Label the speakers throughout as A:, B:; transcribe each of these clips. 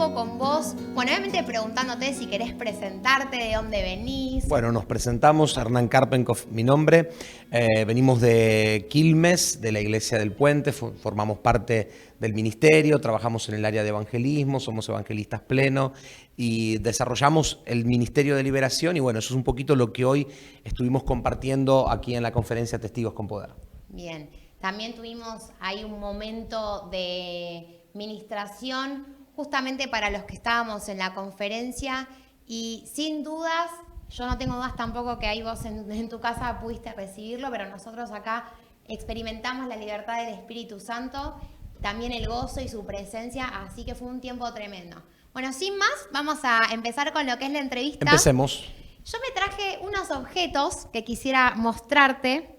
A: tiempo con vos. Bueno, obviamente preguntándote si querés presentarte, de dónde venís.
B: Bueno, nos presentamos, Hernán Karpenkov, mi nombre. Venimos de Quilmes, de la Iglesia del Puente, formamos parte del ministerio, trabajamos en el área de evangelismo, somos evangelistas plenos y desarrollamos el Ministerio de Liberación y bueno, eso es un poquito lo que hoy estuvimos compartiendo aquí en la conferencia Testigos con Poder.
A: Bien, también tuvimos ahí un momento de ministración justamente para los que estábamos en la conferencia y sin dudas, yo no tengo dudas tampoco que ahí vos en tu casa pudiste recibirlo, pero nosotros acá experimentamos la libertad del Espíritu Santo, también el gozo y su presencia, así que fue un tiempo tremendo. Bueno, sin más, vamos a empezar con lo que es la entrevista.
B: Empecemos.
A: Yo me traje unos objetos que quisiera mostrarte.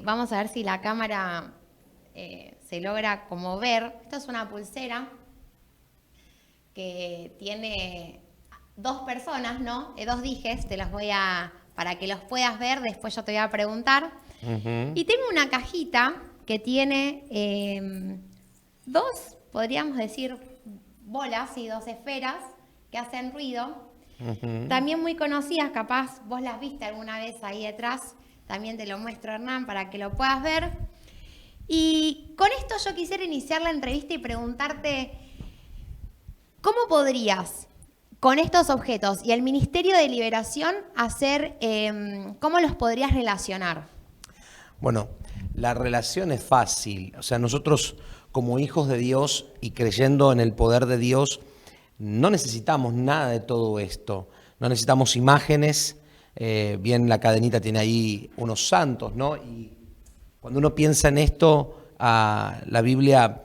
A: Vamos a ver si la cámara se logra como ver. Esta es una pulsera que tiene dos personas, ¿no? Dos dijes, para que los puedas ver, después yo te voy a preguntar. Y tengo una cajita que tiene dos, podríamos decir, bolas y dos esferas que hacen ruido. También muy conocidas, capaz vos las viste alguna vez ahí detrás. También te lo muestro, Hernán, para que lo puedas ver. Y con esto yo quisiera iniciar la entrevista y preguntarte, ¿cómo podrías, con estos objetos y el Ministerio de Liberación, cómo los podrías relacionar?
B: Bueno, la relación es fácil. O sea, nosotros como hijos de Dios y creyendo en el poder de Dios, no necesitamos nada de todo esto. No necesitamos imágenes. Bien, la cadenita tiene ahí unos santos, ¿no? Y cuando uno piensa en esto, la Biblia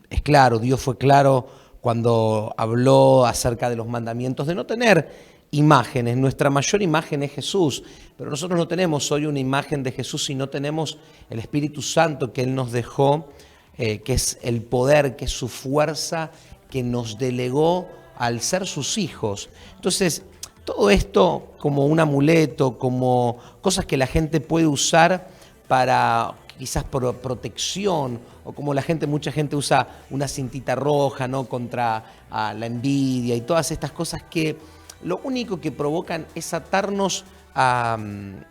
B: es claro, Dios fue claro cuando habló acerca de los mandamientos de no tener imágenes. Nuestra mayor imagen es Jesús, pero nosotros no tenemos hoy una imagen de Jesús si no tenemos el Espíritu Santo que Él nos dejó, que es el poder, que es su fuerza, que nos delegó al ser sus hijos. Entonces, todo esto como un amuleto, como cosas que la gente puede usar para quizás por protección, o como mucha gente usa una cintita roja, ¿no? Contra la envidia y todas estas cosas que lo único que provocan es atarnos a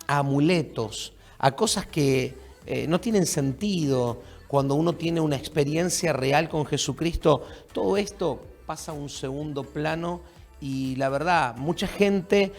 B: amuletos, a cosas que no tienen sentido. Cuando uno tiene una experiencia real con Jesucristo, todo esto pasa a un segundo plano. Y la verdad, mucha gente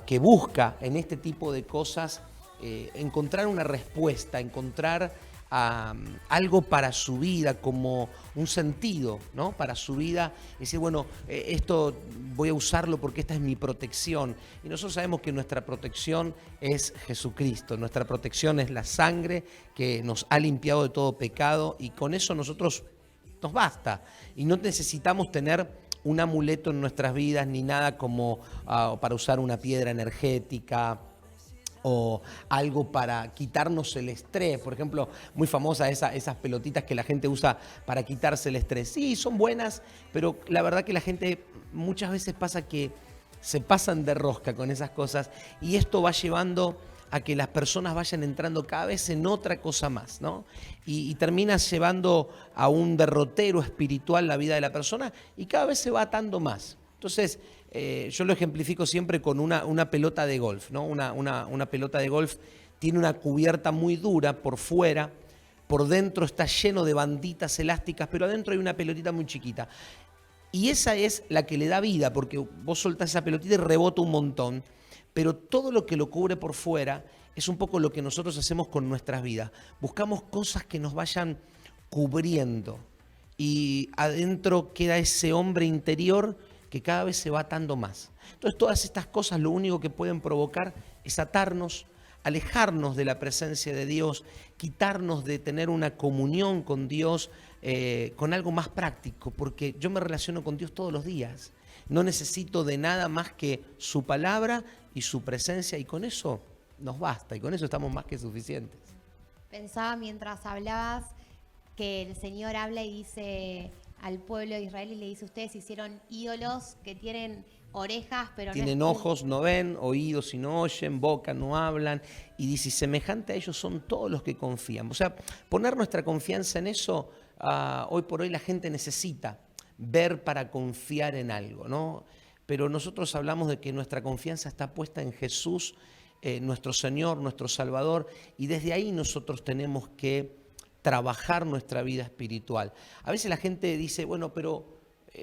B: que busca en este tipo de cosas encontrar una respuesta, encontrar algo para su vida, como un sentido, ¿no? Para su vida, decir, bueno, esto voy a usarlo porque esta es mi protección. Y nosotros sabemos que nuestra protección es Jesucristo, nuestra protección es la sangre que nos ha limpiado de todo pecado y con eso nosotros nos basta. Y no necesitamos tener un amuleto en nuestras vidas, ni nada como para usar una piedra energética o algo para quitarnos el estrés. Por ejemplo, muy famosa esas pelotitas que la gente usa para quitarse el estrés. Sí, son buenas, pero la verdad que la gente muchas veces pasa que se pasan de rosca con esas cosas y esto va llevando a que las personas vayan entrando cada vez en otra cosa más, ¿no? Y termina llevando a un derrotero espiritual la vida de la persona y cada vez se va atando más. Entonces, yo lo ejemplifico siempre con una pelota de golf, ¿no? Una pelota de golf tiene una cubierta muy dura por fuera, por dentro está lleno de banditas elásticas, pero adentro hay una pelotita muy chiquita. Y esa es la que le da vida, porque vos soltás esa pelotita y rebota un montón. Pero todo lo que lo cubre por fuera es un poco lo que nosotros hacemos con nuestras vidas. Buscamos cosas que nos vayan cubriendo y adentro queda ese hombre interior que cada vez se va atando más. Entonces todas estas cosas lo único que pueden provocar es atarnos, alejarnos de la presencia de Dios, quitarnos de tener una comunión con Dios, con algo más práctico, porque yo me relaciono con Dios todos los días. No necesito de nada más que su palabra y su presencia y con eso nos basta y con eso estamos más que suficientes.
A: Pensaba mientras hablabas que el Señor habla y dice al pueblo de Israel y le dice, ustedes hicieron ídolos que tienen orejas pero
B: tienen ojos, no ven, oídos y no oyen, boca, no hablan y dice, semejante a ellos son todos los que confían. O sea, poner nuestra confianza en eso, hoy por hoy la gente necesita. ver para confiar en algo, ¿no? Pero nosotros hablamos de que nuestra confianza está puesta en Jesús, nuestro Señor, nuestro Salvador, y desde ahí nosotros tenemos que trabajar nuestra vida espiritual. A veces la gente dice, bueno, pero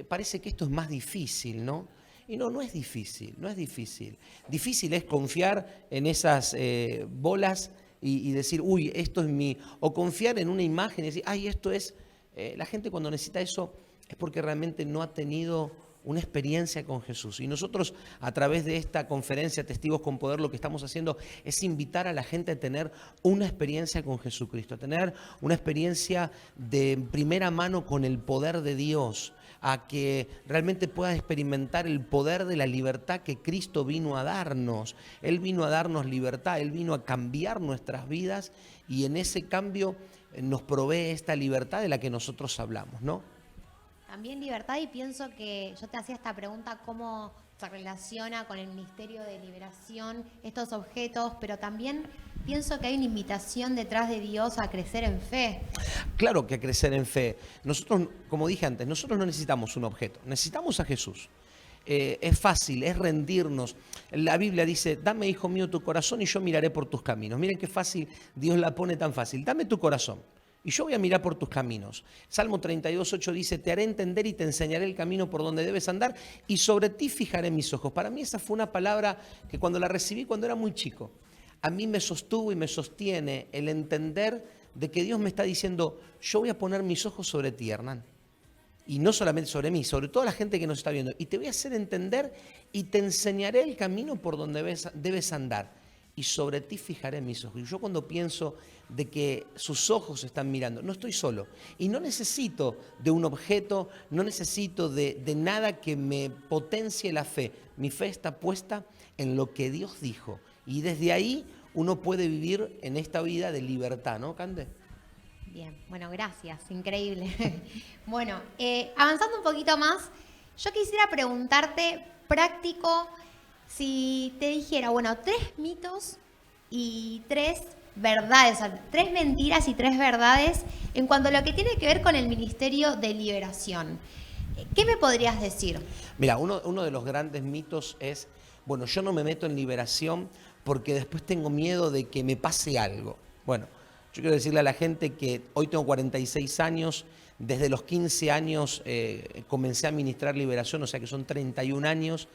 B: parece que esto es más difícil, ¿no? Y no, no es difícil, no es difícil. Difícil es confiar en esas bolas y decir, uy, esto es mi... O confiar en una imagen y decir, ay, esto es... la gente cuando necesita eso es porque realmente no ha tenido una experiencia con Jesús. Y nosotros a través de esta conferencia Testigos con Poder lo que estamos haciendo es invitar a la gente a tener una experiencia con Jesucristo, a tener una experiencia de primera mano con el poder de Dios, a que realmente puedan experimentar el poder de la libertad que Cristo vino a darnos. Él vino a darnos libertad, Él vino a cambiar nuestras vidas y en ese cambio nos provee esta libertad de la que nosotros hablamos, ¿no?
A: También libertad, y pienso que yo te hacía esta pregunta, cómo se relaciona con el Ministerio de Liberación estos objetos, pero también pienso que hay una invitación detrás de Dios a crecer en fe.
B: Claro que a crecer en fe. Nosotros, como dije antes, nosotros no necesitamos un objeto, necesitamos a Jesús. Es fácil, es rendirnos. La Biblia dice, dame, hijo mío, tu corazón y yo miraré por tus caminos. Miren qué fácil, Dios la pone tan fácil. Dame tu corazón y yo voy a mirar por tus caminos. Salmo 32:8 dice, te haré entender y te enseñaré el camino por donde debes andar y sobre ti fijaré mis ojos. Para mí esa fue una palabra que cuando la recibí cuando era muy chico, a mí me sostuvo y me sostiene el entender de que Dios me está diciendo, yo voy a poner mis ojos sobre ti, Hernán. Y no solamente sobre mí, sobre toda la gente que nos está viendo. Y te voy a hacer entender y te enseñaré el camino por donde debes andar. Y sobre ti fijaré mis ojos. Y yo cuando pienso de que sus ojos están mirando, no estoy solo. Y no necesito de un objeto, no necesito de nada que me potencie la fe. Mi fe está puesta en lo que Dios dijo. Y desde ahí uno puede vivir en esta vida de libertad, ¿no, Cande?
A: Bien, bueno, gracias, increíble. Bueno, avanzando un poquito más, yo quisiera preguntarte, práctico, si te dijera, bueno, 3 mitos y 3 verdades, o sea, 3 mentiras y 3 verdades en cuanto a lo que tiene que ver con el Ministerio de Liberación. ¿Qué me podrías decir?
B: Mira, uno de los grandes mitos es, bueno, yo no me meto en liberación porque después tengo miedo de que me pase algo. Bueno, yo quiero decirle a la gente que hoy tengo 46 años, desde los 15 años comencé a ministrar liberación, o sea que son 31 años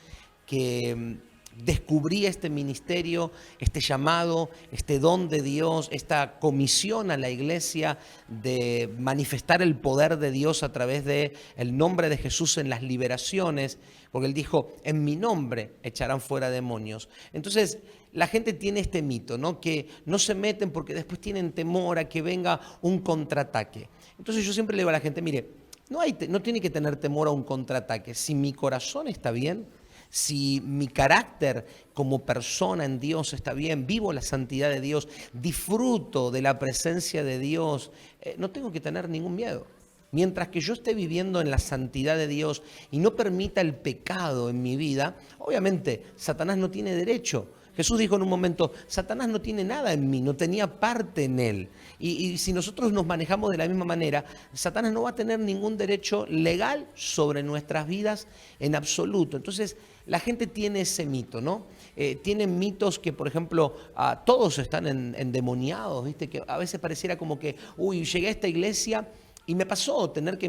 B: que descubrí este ministerio, este llamado, este don de Dios, esta comisión a la iglesia de manifestar el poder de Dios a través del nombre de Jesús en las liberaciones, porque Él dijo, en mi nombre echarán fuera demonios. Entonces, la gente tiene este mito, ¿no? Que no se meten porque después tienen temor a que venga un contraataque. Entonces yo siempre le digo a la gente, mire, no tiene que tener temor a un contraataque. Si mi corazón está bien, si mi carácter como persona en Dios está bien, vivo la santidad de Dios, disfruto de la presencia de Dios, no tengo que tener ningún miedo. Mientras que yo esté viviendo en la santidad de Dios y no permita el pecado en mi vida, obviamente Satanás no tiene derecho. Jesús dijo en un momento, Satanás no tiene nada en mí, no tenía parte en él. Y si nosotros nos manejamos de la misma manera, Satanás no va a tener ningún derecho legal sobre nuestras vidas en absoluto. Entonces, la gente tiene ese mito, ¿no? Tienen mitos que, por ejemplo, todos están endemoniados, ¿viste? Que a veces pareciera como que, uy, llegué a esta iglesia y me pasó tener que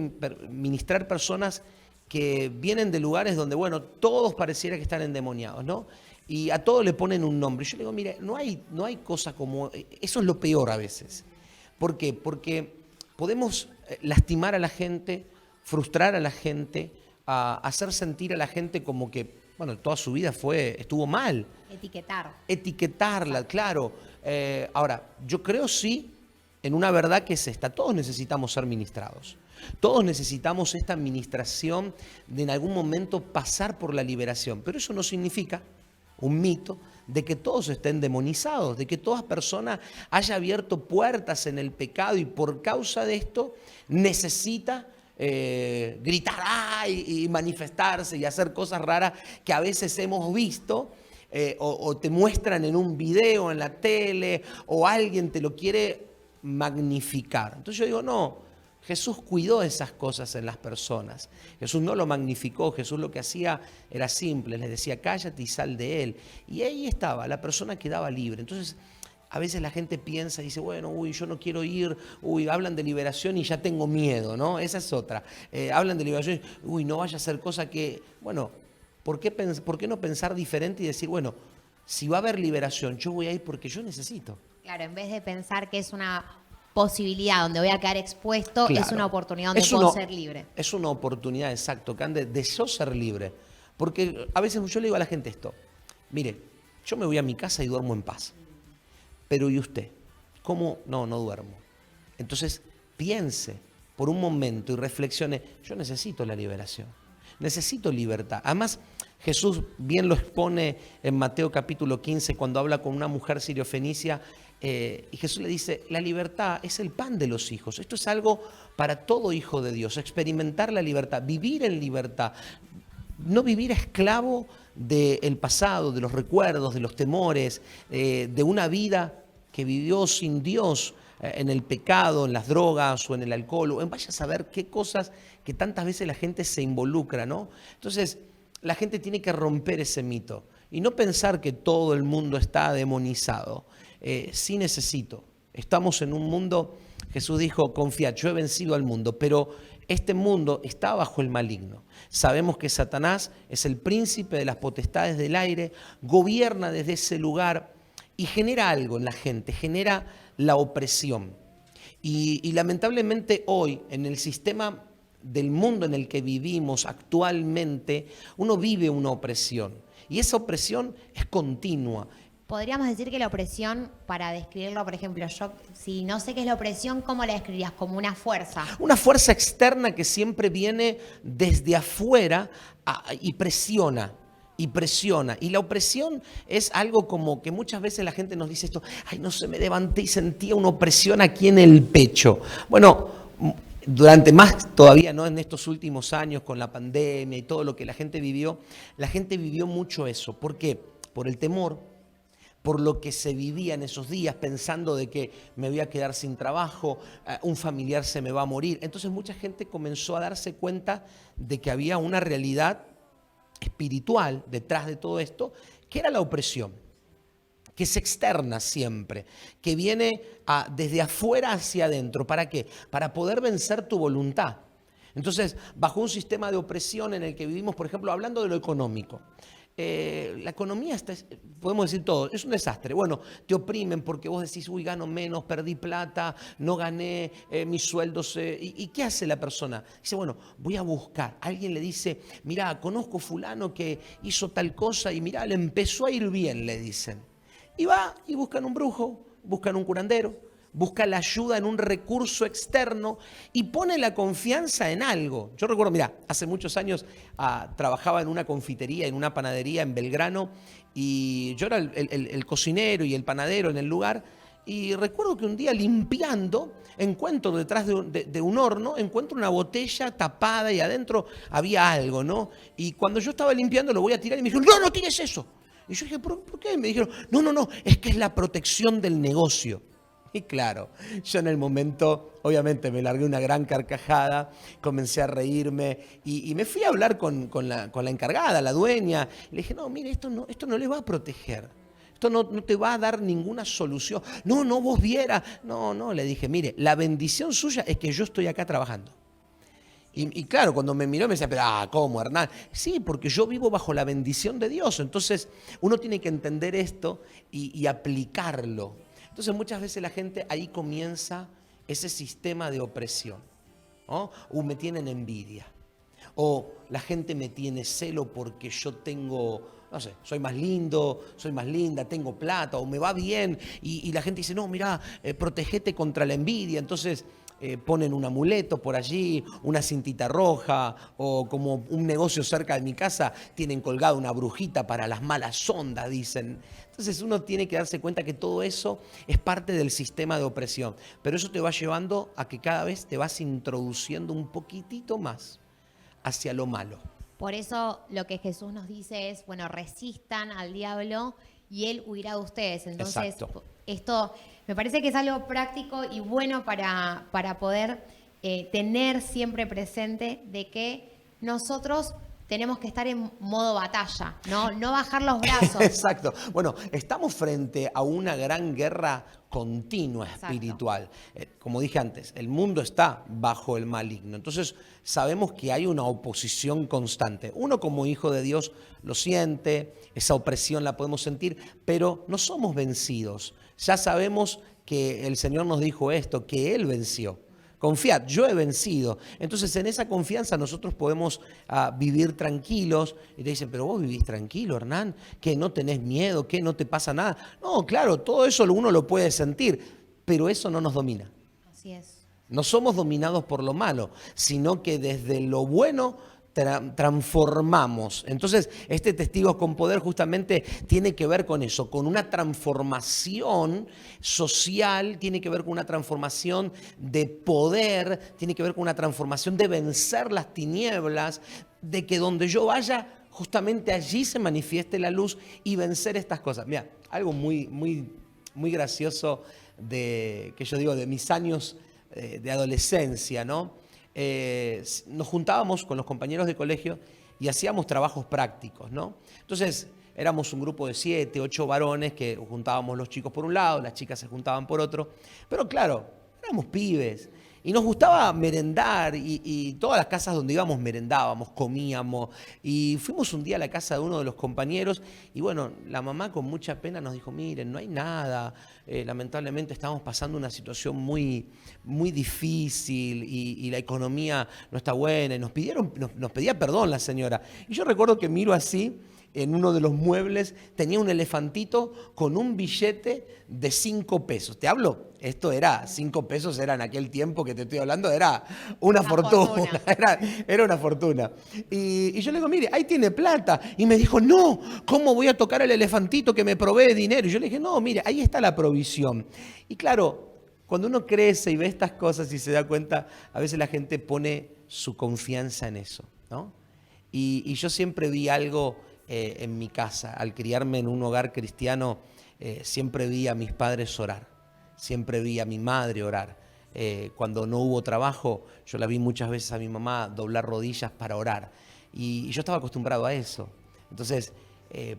B: ministrar personas que vienen de lugares donde, bueno, todos pareciera que están endemoniados, ¿no? Y a todos le ponen un nombre. Yo le digo, mire, no hay cosa como... Eso es lo peor a veces. ¿Por qué? Porque podemos lastimar a la gente, frustrar a la gente, hacer sentir a la gente como que, bueno, toda su vida estuvo mal. Etiquetarla, claro. Ahora, yo creo sí en una verdad que es esta. Todos necesitamos ser ministrados. Todos necesitamos esta administración de en algún momento pasar por la liberación. Pero eso no significa un mito de que todos estén demonizados, de que toda persona haya abierto puertas en el pecado y por causa de esto necesita gritar y manifestarse y hacer cosas raras que a veces hemos visto o te muestran en un video, en la tele, o alguien te lo quiere magnificar. Entonces yo digo, no, Jesús cuidó esas cosas en las personas. Jesús no lo magnificó, Jesús lo que hacía era simple, les decía cállate y sal de él. Y ahí estaba, la persona quedaba libre. Entonces, a veces la gente piensa y dice, bueno, yo no quiero ir, hablan de liberación y ya tengo miedo, ¿no? Esa es otra. Hablan de liberación, no vaya a ser cosa que, bueno, ¿por qué no pensar diferente y decir, bueno, si va a haber liberación, yo voy a ir porque yo necesito?
A: Claro, en vez de pensar que es una posibilidad donde voy a quedar expuesto,
B: Claro.
A: es una oportunidad donde puedo ser libre.
B: Es una oportunidad, exacto, Cande, de yo ser libre. Porque a veces yo le digo a la gente esto, mire, yo me voy a mi casa y duermo en paz. Pero ¿y usted? ¿Cómo? No duermo. Entonces, piense por un momento y reflexione, yo necesito la liberación, necesito libertad. Además, Jesús bien lo expone en Mateo capítulo 15 cuando habla con una mujer siriofenicia y Jesús le dice, la libertad es el pan de los hijos. Esto es algo para todo hijo de Dios, experimentar la libertad, vivir en libertad, no vivir esclavo del pasado, de los recuerdos, de los temores, de una vida que vivió sin Dios en el pecado, en las drogas o en el alcohol, o en vaya a saber qué cosas que tantas veces la gente se involucra, ¿no? Entonces, la gente tiene que romper ese mito y no pensar que todo el mundo está demonizado. Sí necesito. Estamos en un mundo, Jesús dijo, confía, yo he vencido al mundo, pero este mundo está bajo el maligno. Sabemos que Satanás es el príncipe de las potestades del aire, gobierna desde ese lugar y genera algo en la gente, genera la opresión. Y lamentablemente hoy, en el sistema del mundo en el que vivimos actualmente, uno vive una opresión. Y esa opresión es continua.
A: Podríamos decir que la opresión, para describirlo, por ejemplo, yo, si no sé qué es la opresión, ¿cómo la describirías? Como una fuerza.
B: Una fuerza externa que siempre viene desde afuera y presiona. Y la opresión es algo como que muchas veces la gente nos dice esto, ay, no se me levanté y sentía una opresión aquí en el pecho. Bueno, durante más todavía, ¿no? En estos últimos años con la pandemia y todo lo que la gente vivió mucho eso. ¿Por qué? Por el temor, por lo que se vivía en esos días, pensando de que me voy a quedar sin trabajo, un familiar se me va a morir. Entonces mucha gente comenzó a darse cuenta de que había una realidad espiritual detrás de todo esto, que era la opresión, que es externa siempre, que viene desde afuera hacia adentro. ¿Para qué? Para poder vencer tu voluntad. Entonces, bajo un sistema de opresión en el que vivimos, por ejemplo, hablando de lo económico, la economía, podemos decir todo, es un desastre. Bueno, te oprimen porque vos decís, gano menos, perdí plata, no gané, mis sueldos. ¿Y qué hace la persona? Dice, bueno, voy a buscar. Alguien le dice, mirá, conozco fulano que hizo tal cosa y mirá, le empezó a ir bien, le dicen. Y va y buscan un brujo, buscan un curandero, busca la ayuda en un recurso externo y pone la confianza en algo. Yo recuerdo, mira, hace muchos años trabajaba en una confitería, en una panadería en Belgrano, y yo era el cocinero y el panadero en el lugar, y recuerdo que un día limpiando, encuentro detrás de un horno, encuentro una botella tapada y adentro había algo, ¿no? Y cuando yo estaba limpiando lo voy a tirar y me dijeron, no tires eso. Y yo dije, ¿por qué? Y me dijeron, no, es que es la protección del negocio. Y claro, yo en el momento, obviamente me largué una gran carcajada, comencé a reírme y me fui a hablar con la encargada, la dueña. Le dije, no, mire, esto no le va a proteger, esto no te va a dar ninguna solución. No, vos vieras. No, le dije, mire, la bendición suya es que yo estoy acá trabajando. Y claro, cuando me miró me decía, pero ¿cómo, Hernán? Sí, porque yo vivo bajo la bendición de Dios. Entonces uno tiene que entender esto y aplicarlo. Entonces muchas veces la gente ahí comienza ese sistema de opresión, ¿no? Me tienen envidia, o la gente me tiene celo porque yo tengo, no sé, soy más lindo, soy más linda, tengo plata, o me va bien, y la gente dice, no, mirá, protegete contra la envidia. Entonces ponen un amuleto por allí, una cintita roja, o como un negocio cerca de mi casa, tienen colgada una brujita para las malas ondas, dicen. Entonces uno tiene que darse cuenta que todo eso es parte del sistema de opresión, pero eso te va llevando a que cada vez te vas introduciendo un poquitito más hacia lo malo.
A: Por eso lo que Jesús nos dice es, bueno, resistan al diablo y él huirá de ustedes. Entonces,
B: exacto.
A: Esto me parece que es algo práctico y bueno para poder tener siempre presente de que nosotros tenemos que estar en modo batalla, no bajar los brazos.
B: Exacto. Bueno, estamos frente a una gran guerra continua espiritual. Como dije antes, el mundo está bajo el maligno. Entonces, sabemos que hay una oposición constante. Uno como hijo de Dios lo siente, esa opresión la podemos sentir, pero no somos vencidos. Ya sabemos que el Señor nos dijo esto, que Él venció. Confiad, yo he vencido. Entonces, en esa confianza nosotros podemos vivir tranquilos. Y te dicen, pero vos vivís tranquilo, Hernán, que no tenés miedo, que no te pasa nada. No, claro, todo eso uno lo puede sentir, pero eso no nos domina.
A: Así es.
B: No somos dominados por lo malo, sino que desde lo bueno transformamos. Entonces, este Testigos con Poder justamente tiene que ver con eso, con una transformación social, tiene que ver con una transformación de poder, tiene que ver con una transformación de vencer las tinieblas, de que donde yo vaya, justamente allí se manifieste la luz y vencer estas cosas. Mira, algo muy gracioso que yo digo de mis años de adolescencia, ¿no? Nos juntábamos con los compañeros de colegio y hacíamos trabajos prácticos, ¿no? Entonces, éramos un grupo de 7, 8 varones que juntábamos los chicos por un lado, las chicas se juntaban por otro, pero claro, éramos pibes y nos gustaba merendar y todas las casas donde íbamos merendábamos, comíamos y fuimos un día a la casa de uno de los compañeros y bueno, la mamá con mucha pena nos dijo, miren, no hay nada, lamentablemente estamos pasando una situación muy difícil y la economía no está buena y nos pedía perdón la señora. Y yo recuerdo que miro así, en uno de los muebles tenía un elefantito con un billete de 5 pesos. Te hablo, esto era, 5 pesos era en aquel tiempo que te estoy hablando, era una fortuna. Era una fortuna. Y yo le digo, mire, ahí tiene plata. Y me dijo, no, ¿cómo voy a tocar el elefantito que me provee dinero? Y yo le dije, no, mire, ahí está la provisión. Y claro, cuando uno crece y ve estas cosas y se da cuenta, a veces la gente pone su confianza en eso, ¿no? Y yo siempre vi algo en mi casa. Al criarme en un hogar cristiano, siempre vi a mis padres orar, siempre vi a mi madre orar. Cuando no hubo trabajo, yo la vi muchas veces a mi mamá doblar rodillas para orar. Y yo estaba acostumbrado a eso. Entonces,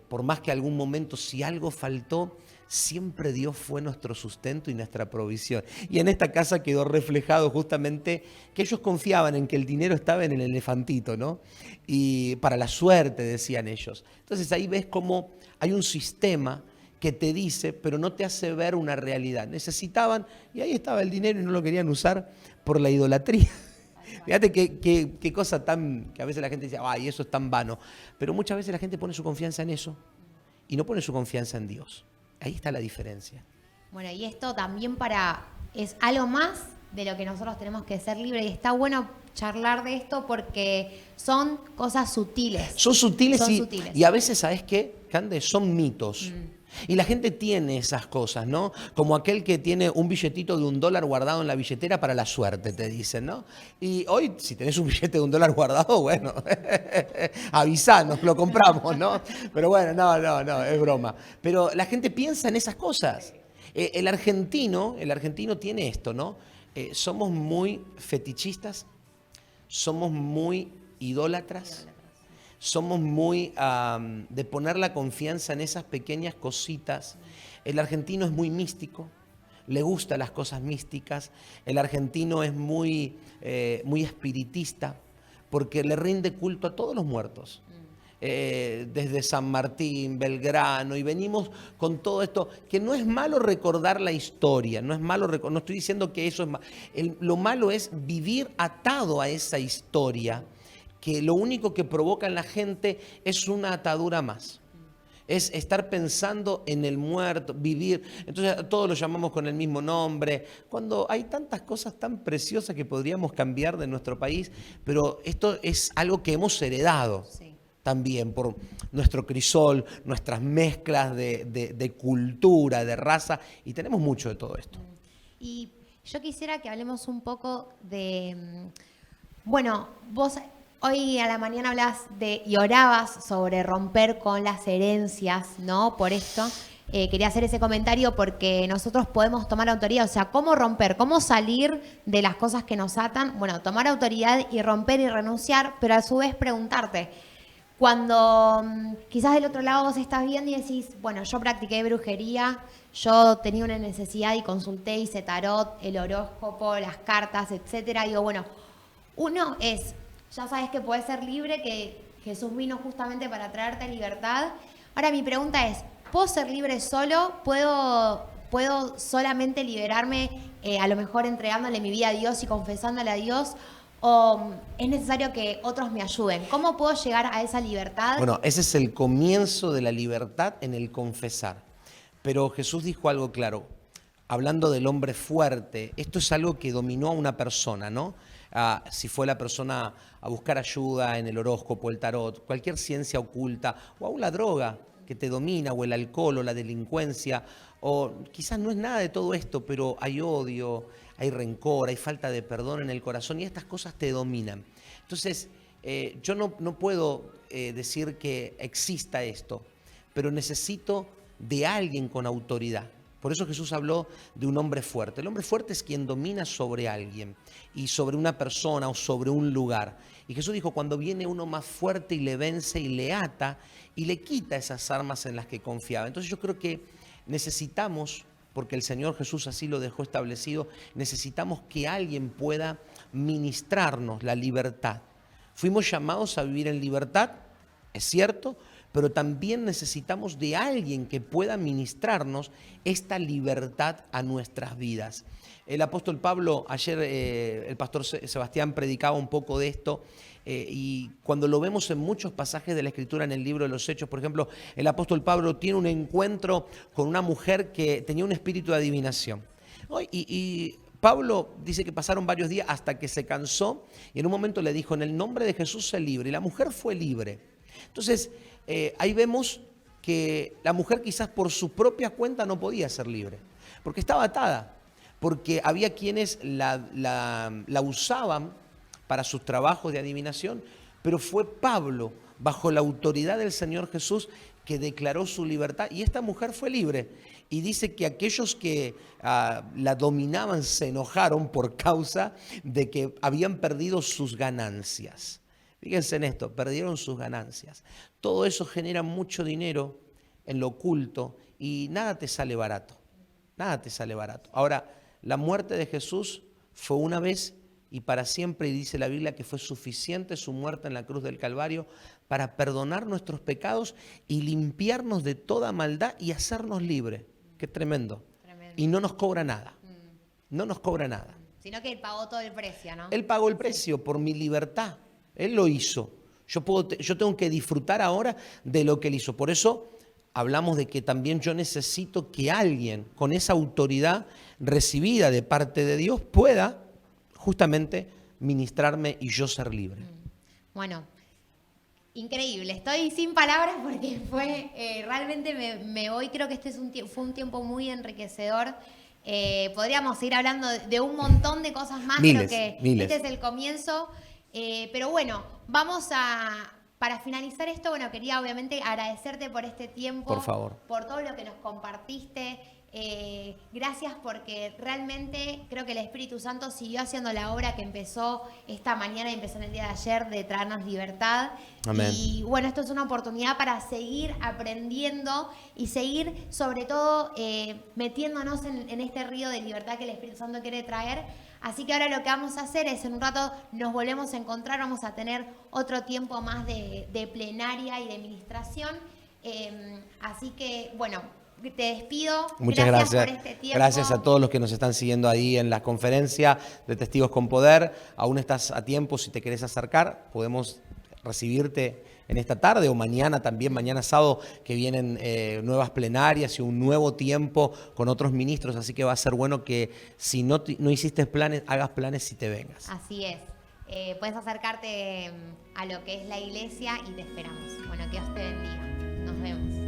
B: por más que algún momento, si algo faltó, siempre Dios fue nuestro sustento y nuestra provisión. Y en esta casa quedó reflejado justamente que ellos confiaban en que el dinero estaba en el elefantito, ¿no? Y para la suerte, decían ellos. Entonces ahí ves cómo hay un sistema que te dice, pero no te hace ver una realidad. Necesitaban, y ahí estaba el dinero y no lo querían usar por la idolatría. Fíjate qué cosa tan, que a veces la gente dice, ay, eso es tan vano. Pero muchas veces la gente pone su confianza en eso y no pone su confianza en Dios. Ahí está la diferencia.
A: Bueno, y esto también es algo más de lo que nosotros tenemos que ser libres. Y está bueno charlar de esto porque son cosas sutiles.
B: Son sutiles y a veces, ¿sabes qué, Cande? Son mitos. Y la gente tiene esas cosas, ¿no? Como aquel que tiene un billetito de $1 guardado en la billetera para la suerte, te dicen, ¿no? Y hoy, si tenés un billete de $1 guardado, bueno, avisanos, lo compramos, ¿no? Pero bueno, no, es broma. Pero la gente piensa en esas cosas. El argentino tiene esto, ¿no? Somos muy fetichistas, somos muy idólatras. Somos muy de poner la confianza en esas pequeñas cositas. El argentino es muy místico, le gustan las cosas místicas. El argentino es muy espiritista porque le rinde culto a todos los muertos. Desde San Martín, Belgrano, y venimos con todo esto, que no es malo recordar la historia, no es malo, no estoy diciendo que eso es malo. Lo malo es vivir atado a esa historia, que lo único que provoca en la gente es una atadura más. Es estar pensando en el muerto, vivir. Entonces todos lo llamamos con el mismo nombre, cuando hay tantas cosas tan preciosas que podríamos cambiar de nuestro país, pero esto es algo que hemos heredado. Sí. También por nuestro crisol, nuestras mezclas de cultura, de raza, y tenemos mucho de todo esto.
A: Y yo quisiera que hablemos un poco de, bueno, vos hoy a la mañana hablabas y orabas sobre romper con las herencias, ¿no? Por esto. quería hacer ese comentario porque nosotros podemos tomar autoridad, o sea, cómo romper, cómo salir de las cosas que nos atan, bueno, tomar autoridad y romper y renunciar, pero a su vez preguntarte, cuando quizás del otro lado vos estás viendo y decís, bueno, yo practiqué brujería, yo tenía una necesidad y consulté, hice tarot, el horóscopo, las cartas, etcétera. Digo, bueno, uno es, ya sabes que podés ser libre, que Jesús vino justamente para traerte libertad. Ahora mi pregunta es, ¿puedo ser libre solo? ¿Puedo solamente liberarme a lo mejor entregándole mi vida a Dios y confesándole a Dios? ¿O es necesario que otros me ayuden? ¿Cómo puedo llegar a esa libertad?
B: Bueno, ese es el comienzo de la libertad en el confesar. Pero Jesús dijo algo claro, hablando del hombre fuerte, esto es algo que dominó a una persona, ¿no? Si fue la persona a buscar ayuda en el horóscopo, el tarot, cualquier ciencia oculta, o aún la droga que te domina, o el alcohol, o la delincuencia, o quizás no es nada de todo esto, pero hay odio, hay rencor, hay falta de perdón en el corazón y estas cosas te dominan. Entonces, yo no puedo decir que exista esto, pero necesito de alguien con autoridad. Por eso Jesús habló de un hombre fuerte. El hombre fuerte es quien domina sobre alguien y sobre una persona o sobre un lugar. Y Jesús dijo, cuando viene uno más fuerte y le vence y le ata y le quita esas armas en las que confiaba. Entonces yo creo que necesitamos, porque el Señor Jesús así lo dejó establecido, necesitamos que alguien pueda ministrarnos la libertad. Fuimos llamados a vivir en libertad, es cierto, pero también necesitamos de alguien que pueda ministrarnos esta libertad a nuestras vidas. El apóstol Pablo, ayer el pastor Sebastián predicaba un poco de esto, y cuando lo vemos en muchos pasajes de la Escritura en el libro de los Hechos, por ejemplo, el apóstol Pablo tiene un encuentro con una mujer que tenía un espíritu de adivinación. Y Pablo dice que pasaron varios días hasta que se cansó y en un momento le dijo, en el nombre de Jesús sé libre, y la mujer fue libre. Entonces, ahí vemos que la mujer quizás por su propia cuenta no podía ser libre, porque estaba atada, porque había quienes la usaban para sus trabajos de adivinación, pero fue Pablo, bajo la autoridad del Señor Jesús, que declaró su libertad y esta mujer fue libre. Y dice que aquellos que la dominaban se enojaron por causa de que habían perdido sus ganancias. Fíjense en esto, perdieron sus ganancias. Todo eso genera mucho dinero en lo oculto y nada te sale barato. Nada te sale barato. Ahora, la muerte de Jesús fue una vez y para siempre, y dice la Biblia que fue suficiente su muerte en la cruz del Calvario para perdonar nuestros pecados y limpiarnos de toda maldad y hacernos libres. Qué tremendo. Y no nos cobra nada. No nos cobra nada.
A: Sino que Él pagó todo el precio, ¿no?
B: Él pagó el precio por mi libertad. Él lo hizo. Yo tengo que disfrutar ahora de lo que Él hizo. Por eso hablamos de que también yo necesito que alguien con esa autoridad recibida de parte de Dios pueda justamente ministrarme y yo ser libre.
A: Bueno, increíble. Estoy sin palabras porque fue realmente me voy. Creo que este fue un tiempo muy enriquecedor. Podríamos seguir hablando de un montón de cosas más.
B: Miles,
A: Creo que
B: miles.
A: este es el comienzo. Pero bueno, para finalizar esto, bueno, quería obviamente agradecerte por este tiempo.
B: Por favor.
A: Por todo lo que nos compartiste. Gracias porque realmente creo que el Espíritu Santo siguió haciendo la obra que empezó esta mañana y empezó en el día de ayer de traernos libertad.
B: Amén.
A: Y bueno, esto es una oportunidad para seguir aprendiendo y seguir sobre todo metiéndonos en este río de libertad que el Espíritu Santo quiere traer. Así que ahora lo que vamos a hacer es en un rato nos volvemos a encontrar, vamos a tener otro tiempo más de plenaria y de ministración. Así que bueno, te despido.
B: Muchas gracias.
A: Por este tiempo.
B: Gracias a todos los que nos están siguiendo ahí en la conferencia de Testigos con Poder. Aún estás a tiempo, si te querés acercar, podemos recibirte en esta tarde o mañana también, mañana sábado, que vienen nuevas plenarias y un nuevo tiempo con otros ministros. Así que va a ser bueno que si no hiciste planes, hagas planes y te vengas.
A: Así es. Puedes acercarte a lo que es la iglesia y te esperamos. Bueno, que Dios te bendiga. Nos vemos.